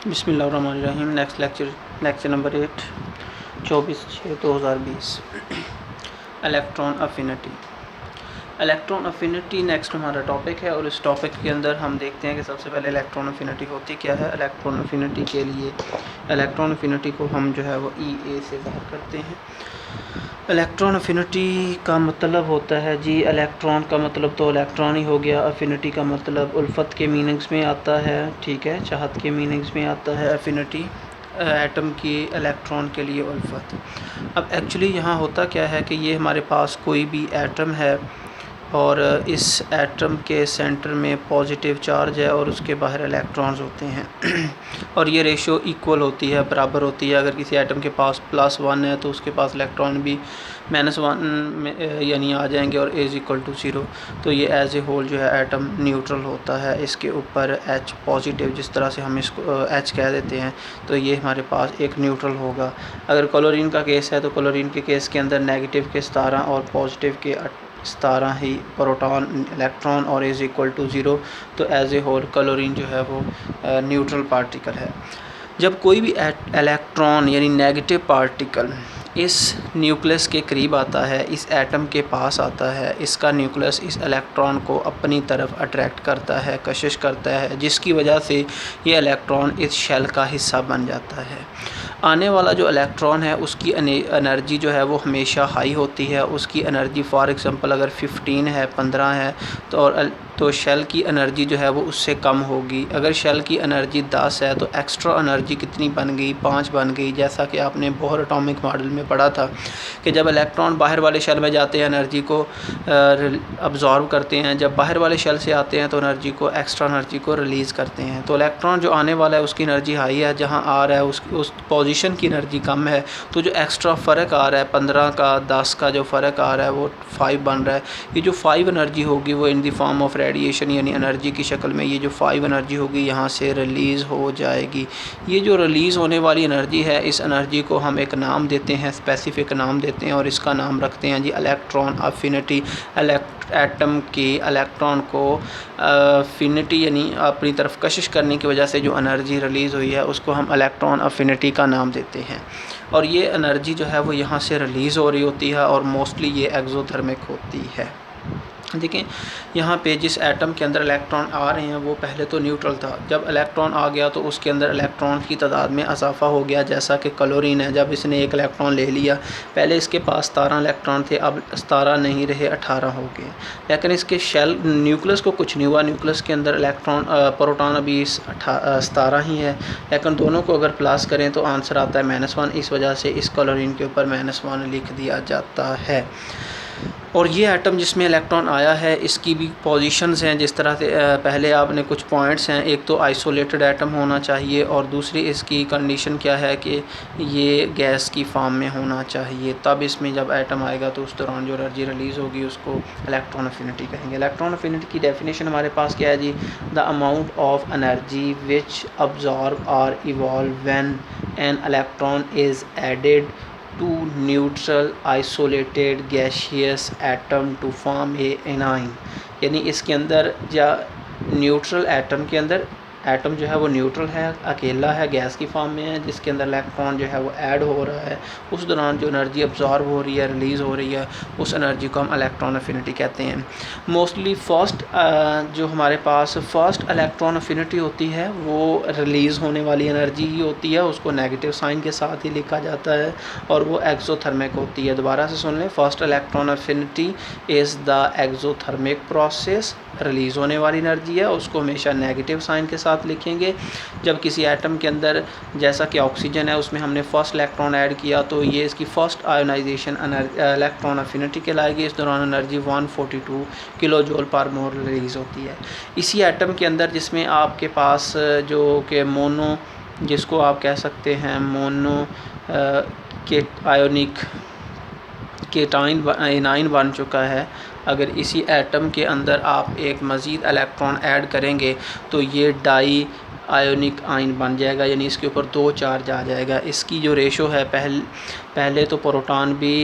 बिस्मिल्लाहिर्रहमानिर्रहीम। Next lecture number 8 24/6/2020 electron affinity next हमारा topic है। और इस टॉपिक के अंदर हम देखते हैं कि सबसे पहले इलेक्ट्रॉन अफिनिटी होती क्या है। इलेक्ट्रॉन अफिनिटी के लिए इलेक्ट्रॉन अफिनिटी को हम जो है वो EA से ज़ाहिर करते हैं। इलेक्ट्रॉन अफिनिटी का मतलब होता है जी, इलेक्ट्रॉन का मतलब तो इलेक्ट्रॉन ही हो गया। अफिनिटी का मतलब उल्फत के मीनिंग्स में आता है, ठीक है, चाहत के मीनिंग्स में आता है अफिनिटी, एटम की इलेक्ट्रॉन के लिए उल्फत। अब एक्चुअली यहाँ होता क्या है कि ये हमारे पास कोई भी एटम है और इस एटम के सेंटर में पॉजिटिव चार्ज है और उसके बाहर इलेक्ट्रॉन्स होते हैं और ये रेशो इक्वल होती है, बराबर होती है। अगर किसी एटम के पास +1 है तो उसके पास इलेक्ट्रॉन भी -1 में यानी आ जाएंगे और A=0। तो ये एज ए होल जो है एटम न्यूट्रल होता है। इसके ऊपर H पॉजिटिव, जिस तरह से हम इसको H कह देते हैं, तो ये हमारे पास एक न्यूट्रल होगा। अगर क्लोरीन का केस है तो क्लोरीन के केस के अंदर नेगेटिव के 17 और पॉजिटिव के 17 ही प्रोटॉन इलेक्ट्रॉन और A=0। तो एज ए होल क्लोरीन जो है वो न्यूट्रल पार्टिकल है। जब कोई भी इलेक्ट्रॉन यानी नेगेटिव पार्टिकल इस न्यूक्लियस के करीब आता है, इस एटम के पास आता है, इसका न्यूक्लियस इस इलेक्ट्रॉन को अपनी तरफ अट्रैक्ट करता है, कशिश करता है, जिसकी वजह से ये इलेक्ट्रॉन इस शेल का हिस्सा बन जाता है। आने वाला जो इलेक्ट्रॉन है उसकी एनर्जी जो है वो हमेशा हाई होती है। उसकी एनर्जी फॉर एग्ज़ाम्पल अगर 15 है, 15 है तो शेल की एनर्जी जो है वो उससे कम होगी। अगर शेल की एनर्जी 10 है तो एक्स्ट्रा एनर्जी कितनी बन गई? 5 बन गई। जैसा कि आपने बोहर एटॉमिक मॉडल में पढ़ा था कि जब इलेक्ट्रॉन बाहर वाले शेल में जाते हैं एनर्जी को अब्जॉर्व करते हैं, जब बाहर वाले शेल से आते हैं तो एनर्जी को, एक्स्ट्रा एनर्जी को रिलीज़ करते हैं। तो इलेक्ट्रॉन जो आने वाला है उसकी एनर्जी हाई है, जहाँ आ रहा है उस पोजीशन की एनर्जी कम है। तो जो एक्स्ट्रा फ़र्क आ रहा है 15 का 10 का जो फ़र्क आ रहा है वो 5 बन रहा है। ये जो 5 एनर्जी होगी वो in the form of radiation यानी एनर्जी की शक्ल में ये जो 5 एनर्जी होगी यहाँ से रिलीज़ हो जाएगी। ये जो रिलीज़ होने वाली एनर्जी है, इस एनर्जी को हम एक नाम देते हैं, स्पेसिफिक नाम देते हैं और इसका नाम रखते हैं जी इलेक्ट्रॉन अफिनिटी। एटम की इलेक्ट्रॉन को अफिनिटी यानी अपनी तरफ कशिश करने की वजह से जो एनर्जी रिलीज़ हुई है उसको हम इलेक्ट्रॉन अफिनिटी का नाम देते हैं। और ये एनर्जी जो है वो यहाँ से रिलीज़ हो रही होती है और मोस्टली ये एक्सोथर्मिक होती है। देखें यहाँ पे जिस एटम के अंदर इलेक्ट्रॉन आ रहे हैं वो पहले तो न्यूट्रल था। जब इलेक्ट्रॉन आ गया तो उसके अंदर इलेक्ट्रॉन की तादाद में इजाफा हो गया। जैसा कि क्लोरीन है, जब इसने एक इलेक्ट्रॉन ले लिया, पहले इसके पास 17 इलेक्ट्रॉन थे, अब 17 नहीं रहे, 18 हो गए। लेकिन इसके शेल न्यूक्लियस को कुछ नहीं हुआ। न्यूक्लियस के अंदर इलेक्ट्रॉन प्रोटॉन अभी 17 ही है, लेकिन दोनों को अगर प्लस करें तो आंसर आता है -1। इस वजह से इस क्लोरीन के ऊपर -1 लिख दिया जाता है। और ये एटम जिसमें इलेक्ट्रॉन आया है इसकी भी पोजीशंस हैं। जिस तरह से पहले आपने कुछ पॉइंट्स हैं, एक तो आइसोलेटेड एटम होना चाहिए और दूसरी इसकी कंडीशन क्या है कि ये गैस की फॉर्म में होना चाहिए। तब इसमें जब एटम आएगा तो उस दौरान जो एनर्जी रिलीज़ होगी उसको इलेक्ट्रॉन अफिनिटी कहेंगे। इलेक्ट्रॉन अफिनिटी की डेफिनेशन हमारे पास क्या है जी? The amount of energy which absorb और evolve when an electron is added to neutral isolated gaseous atom to form a anion। यानी इसके अंदर या न्यूट्रल एटम के अंदर एटम जो है वो न्यूट्रल है, अकेला है, गैस की फॉर्म में है, जिसके अंदर इलेक्ट्रॉन जो है वो ऐड हो रहा है। उस दौरान जो एनर्जी अब्जॉर्ब हो रही है, रिलीज़ हो रही है, उस एनर्जी को हम इलेक्ट्रॉन अफिनिटी कहते हैं। मोस्टली फर्स्ट जो हमारे पास फर्स्ट इलेक्ट्रॉन अफिनिटी होती है वो रिलीज़ होने वाली एनर्जी ही होती है, उसको नेगेटिव साइन के साथ ही लिखा जाता है और वो एक्सोथर्मिक होती है। दोबारा से सुन लें, first electron affinity is the exothermic process. Release होने वाली एनर्जी है उसको हमेशा नेगेटिव साइन के साथ लिखेंगे। जब किसी एटम के अंदर, जैसा कि ऑक्सीजन है, उसमें हमने फर्स्ट इलेक्ट्रॉन ऐड किया तो ये इसकी फ़र्स्ट आयोनाइजेशन इलेक्ट्रॉन अफिनिटी कहलाएगी। इस दौरान एनर्जी 142 किलो जूल पर मोल रिलीज़ होती है। इसी एटम के अंदर जिसमें आपके पास जो कि मोनो, जिसको आप कह सकते हैं मोनो के आयोनिक केटाइन एनाइन बन चुका है, अगर इसी एटम के अंदर आप एक मज़ीद इलेक्ट्रॉन ऐड करेंगे तो ये डाई आयोनिक आइन बन जाएगा, यानी इसके ऊपर 2 चार्ज आ जाएगा। इसकी जो रेशो है, पहले तो प्रोटॉन भी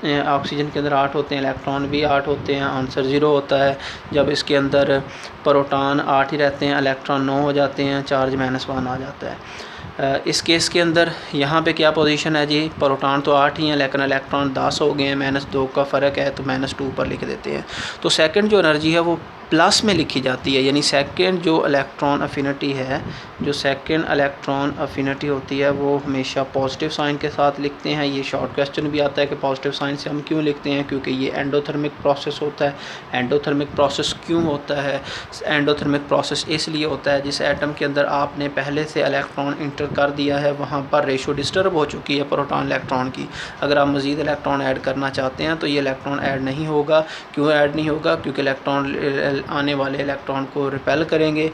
ऑक्सीजन के अंदर 8 होते हैं, इलेक्ट्रॉन भी 8 होते हैं, आंसर 0 होता है। जब इसके अंदर प्रोटॉन 8 ही रहते हैं, इलेक्ट्रॉन 9 हो जाते हैं, चार्ज -1 आ जाता है। इस केस के अंदर यहाँ पे क्या पोजीशन है जी, प्रोटॉन तो 8 ही हैं लेकिन इलेक्ट्रॉन 10 हो गए हैं, -2 का फ़र्क है तो -2 पर लिख देते हैं। तो सेकंड जो एनर्जी है वो प्लस में लिखी जाती है, यानी सेकंड जो इलेक्ट्रॉन अफिनिटी है, जो सेकंड इलेक्ट्रॉन अफिनिटी होती है वो हमेशा पॉजिटिव साइन के साथ लिखते हैं। ये शॉर्ट क्वेश्चन भी आता है कि पॉजिटिव साइन से हम क्यों लिखते हैं, क्योंकि ये एंडोथर्मिक प्रोसेस होता है। एंडोथर्मिक प्रोसेस क्यों होता है? एंडोथर्मिक प्रोसेस इसलिए होता है जिस एटम के अंदर आपने पहले से इलेक्ट्रॉन इंटर कर दिया है वहाँ पर रेशो डिस्टर्ब हो चुकी है प्रोटॉन इलेक्ट्रॉन की। अगर आप मज़ीद इलेक्ट्रॉन ऐड करना चाहते हैं तो ये इलेक्ट्रॉन ऐड नहीं होगा। क्यों ऐड नहीं होगा? क्योंकि इलेक्ट्रॉन आने वाले इलेक्ट्रॉन को रिपेल करेंगे,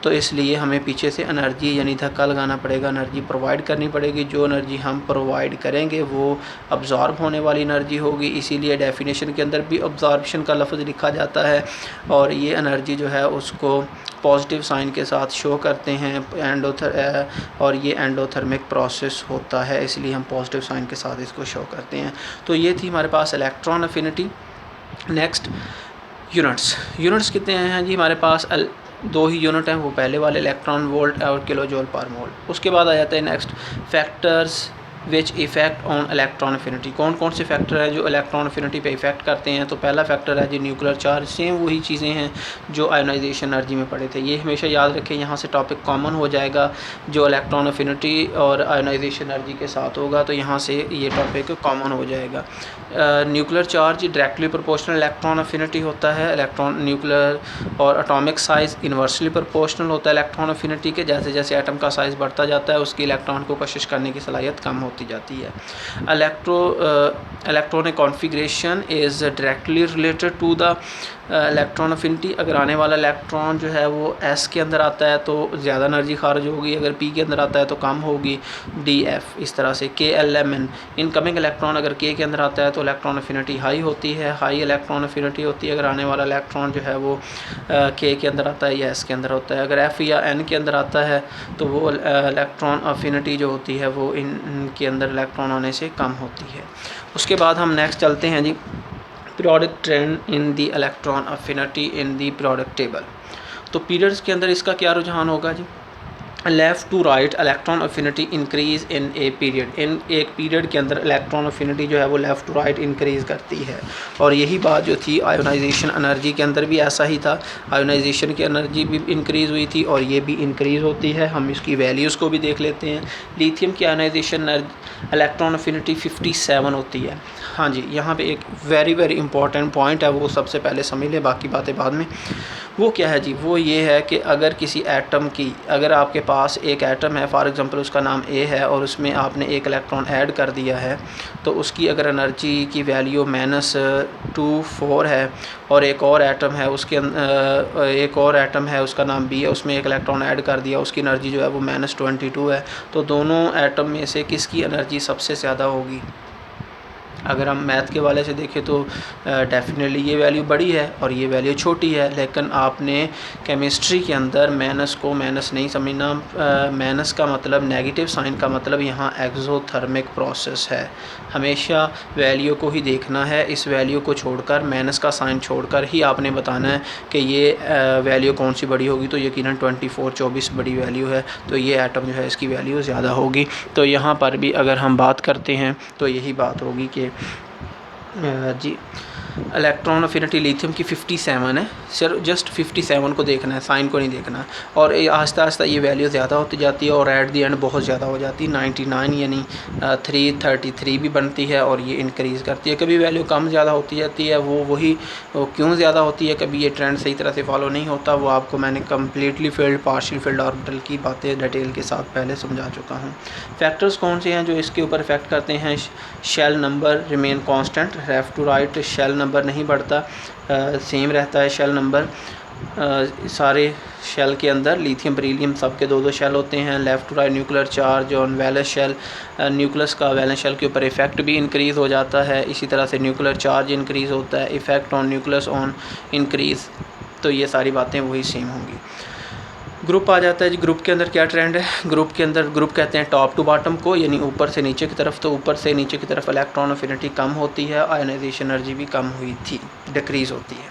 तो इसलिए हमें पीछे से एनर्जी यानी धक्का लगाना पड़ेगा, एनर्जी प्रोवाइड करनी पड़ेगी। जो एनर्जी हम प्रोवाइड करेंगे वो अब्ज़ॉर्ब होने वाली एनर्जी होगी, इसीलिए डेफिनेशन के अंदर भी अब्ज़ॉर्प्शन का लफ्ज़ लिखा जाता है और ये एनर्जी जो है उसको पॉजिटिव साइन के साथ शो करते हैं और ये एंडोथर्मिक प्रोसेस होता है, इसलिए हम पॉजिटिव साइन के साथ इसको शो करते हैं। तो ये थी हमारे पास इलेक्ट्रॉन अफिनिटी। नेक्स्ट यूनिट्स कितने हैं जी हमारे पास? 2 ही यूनिट हैं, वो पहले वाले इलेक्ट्रॉन वोल्ट और किलो जूल पर मोल। उसके बाद आ जाता है next factors which effect on electron affinity. कौन कौन से फैक्टर हैं जो इलेक्ट्रॉन अफिनिटी पे इफ़ेक्ट करते हैं? तो पहला फैक्टर है जी न्यूक्लियर चार्ज। सेम वही चीज़ें हैं जो आयोनाइजेशन एनर्जी में पढ़े थे, ये हमेशा याद रखें, यहाँ से टॉपिक कॉमन हो जाएगा। जो इलेक्ट्रॉन अफिनिटी और आयोनाइजेशन एनर्जी के साथ होगा तो यहाँ से ये टॉपिक कॉमन हो जाएगा। Nuclear charge directly proportional electron affinity होता है। इलेक्ट्रॉन न्यूक्लियर और एटॉमिक साइज़ इन्वर्सली प्रोपोर्शनल होता है इलेक्ट्रॉन अफिनिटी के। जैसे जैसे एटम का साइज़ बढ़ता जाता है उसकी इलेक्ट्रॉन को कशिश करने की सलाहियत कम होती जाती है। Electronic configuration is directly related to the electron affinity. अगर आने वाला इलेक्ट्रॉन जो है वो एस के अंदर आता है तो ज़्यादा एनर्जी खारिज होगी, अगर पी के अंदर आता है तो कम होगी, DF। इस तरह से KLMN इनकमिंग इलेक्ट्रॉन अगर के अंदर आता है तो इलेक्ट्रॉन अफिनिटी हाई होती है, हाई इलेक्ट्रॉन अफिनिटी होती है अगर आने वाला इलेक्ट्रॉन जो है वो के अंदर आता है या एस के अंदर होता है। अगर F या N के अंदर आता है तो वो इलेक्ट्रॉन अफिनिटी जो होती है वो इनके अंदर इलेक्ट्रॉन आने से कम होती है। उसके बाद हम नेक्स्ट चलते हैं जी, periodic trend in the electron affinity in the periodic table. तो पीरियड्स के अंदर इसका क्या रुझान होगा जी? Left to right electron affinity increase in a period. In एक पीरियड के अंदर इलेक्ट्रॉन अफिनिटी जो है वो लेफ़्ट टू राइट इंक्रीज़ करती है। और यही बात जो थी आयोनाइजेशन एनर्जी के अंदर भी ऐसा ही था, आयोनाइजेशन की एनर्जी भी इंक्रीज़ हुई थी और ये भी इंक्रीज़ होती है। हम इसकी वैल्यूज़ को भी देख लेते हैं। लिथियम की आयोनाइजेशन इलेक्ट्रॉन अफिनिटी 57 होती है। हाँ जी, यहाँ पे एक वेरी इंपॉर्टेंट पॉइंट है, वो सबसे पहले समझ लें, बाकी बातें बाद में। वो क्या है जी? वो ये है कि अगर किसी एटम की, अगर आपके पास एक एटम है, फॉर एग्जांपल उसका नाम A है और उसमें आपने एक इलेक्ट्रॉन ऐड कर दिया है, तो उसकी अगर एनर्जी की वैल्यू -24 है और एक और एटम है उसका नाम B है, उसमें एक इलेक्ट्रॉन ऐड कर दिया, उसकी एनर्जी जो है वो -22 है, तो दोनों एटम में से किसकी एनर्जी सबसे ज़्यादा होगी? अगर हम मैथ के वाले से देखें तो डेफिनेटली ये वैल्यू बड़ी है और ये वैल्यू छोटी है, लेकिन आपने केमिस्ट्री के अंदर माइनस को माइनस नहीं समझना। माइनस का मतलब नेगेटिव साइन का मतलब यहाँ एक्सोथर्मिक प्रोसेस है। हमेशा वैल्यू को ही देखना है, इस वैल्यू को छोड़कर, माइनस का साइन छोड़कर ही आपने बताना है कि ये वैल्यू कौन सी बड़ी होगी। तो यकीनन 24 बड़ी वैल्यू है, तो ये एटम जो है इसकी वैल्यू ज़्यादा होगी। तो यहाँ पर भी अगर हम बात करते हैं तो यही बात होगी कि जी इलेक्ट्रॉन अफिनिटी लिथियम की 57 है। सर जस्ट 57 को देखना है, साइन को नहीं देखना। और आहिस्ता आहिस्ता ये वैल्यू ज़्यादा होती जाती है और एट दी एंड बहुत ज़्यादा हो जाती है। 99 यानी 333 भी बनती है और ये इंक्रीज़ करती है। कभी वैल्यू कम ज़्यादा होती जाती है, वो क्यों ज़्यादा होती है, कभी ये ट्रेंड सही तरह से फॉलो नहीं होता। वो आपको मैंने completely field, partial filled orbital की बातें डिटेल के साथ पहले समझा चुका हूँ। फैक्टर्स कौन से हैं जो इसके ऊपर इफेक्ट करते हैं? Shell number remain constant, left to right shell number नहीं बढ़ता, सेम रहता है शेल नंबर। सारे शेल के अंदर लिथियम बेरिलियम सब के 2-2 शेल होते हैं। Left to right nuclear charge और वैलेंस शेल, न्यूक्लियस का वैलेंस शेल के ऊपर इफ़ेक्ट भी इंक्रीज़ हो जाता है। इसी तरह से न्यूक्लियर चार्ज इंक्रीज़ होता है, effect on nucleus on increase. तो ये सारी बातें वही सेम होंगी। ग्रुप आ जाता है जी। ग्रुप के अंदर क्या ट्रेंड है, ग्रुप के अंदर ग्रुप कहते हैं टॉप टू बॉटम को, यानी ऊपर से नीचे की तरफ। तो ऊपर से नीचे की तरफ इलेक्ट्रॉन अफिनिटी कम होती है, आयोनाइजेशन एनर्जी भी कम हुई थी, डिक्रीज़ होती है।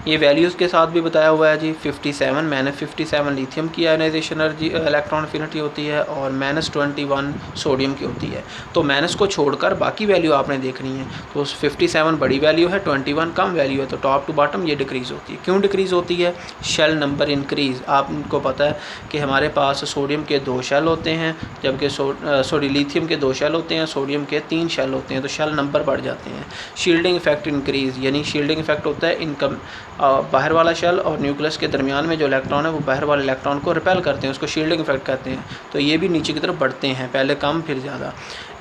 ये वैल्यूज़ के साथ भी बताया हुआ है जी। 57 -57 लिथियम की आयोनाइजेशन एनर्जी इलेक्ट्रॉन अफिनिटी होती है और -21 सोडियम की होती है। तो माइनस को छोड़कर बाकी वैल्यू आपने देखनी है। तो 57 बड़ी वैल्यू है, 21 कम वैल्यू है, तो टॉप टू बॉटम ये डिक्रीज़ होती है। क्यों डिक्रीज़ होती है? Shell number increase. आपको पता है कि हमारे पास सोडियम के 2 शेल होते हैं, जबकि लिथियम के 2 शेल होते हैं, सोडियम के 3 शेल होते हैं, तो शेल नंबर बढ़ जाते हैं। शील्डिंग इफेक्ट इंक्रीज़, यानी शील्डिंग इफेक्ट होता है इनकम बाहर वाला शेल और न्यूक्लियस के दरमियान में जो इलेक्ट्रॉन है वो बाहर वाले इलेक्ट्रॉन को रिपेल करते हैं, उसको शील्डिंग इफेक्ट कहते हैं। तो ये भी नीचे की तरफ बढ़ते हैं, पहले कम फिर ज़्यादा।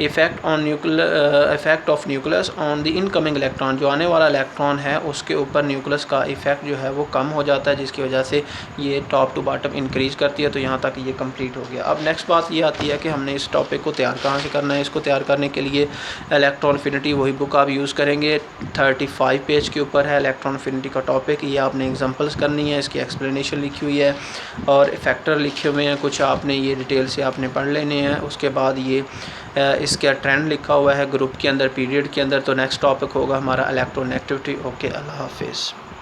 Effect of nucleus on the incoming electron, जो आने वाला इलेक्ट्रॉन है उसके ऊपर न्यूक्लियस का इफेक्ट जो है वो कम हो जाता है, जिसकी वजह से ये टॉप टू बॉटम इंक्रीज़ करती है। तो यहाँ तक ये कंप्लीट हो गया। अब नेक्स्ट बात ये आती है कि हमने इस टॉपिक को तैयार कहाँ से करना है। इसको तैयार करने के लिए इलेक्ट्रॉन अफिनिटी वही बुक आप यूज़ करेंगे, 35 पेज के ऊपर है इलेक्ट्रॉन अफिनिटी का टॉपिक। ये आपने एग्जांपल्स करनी है, इसकी एक्सप्लेनेशन लिखी हुई है और फैक्टर लिखे हुए हैं कुछ, आपने ये डिटेल से आपने पढ़ लेने हैं। उसके बाद ये इसका ट्रेंड लिखा हुआ है ग्रुप के अंदर, पीरियड के अंदर। तो नेक्स्ट टॉपिक होगा हमारा इलेक्ट्रोनेगेटिविटी। ओके, अल्लाह हाफिज़।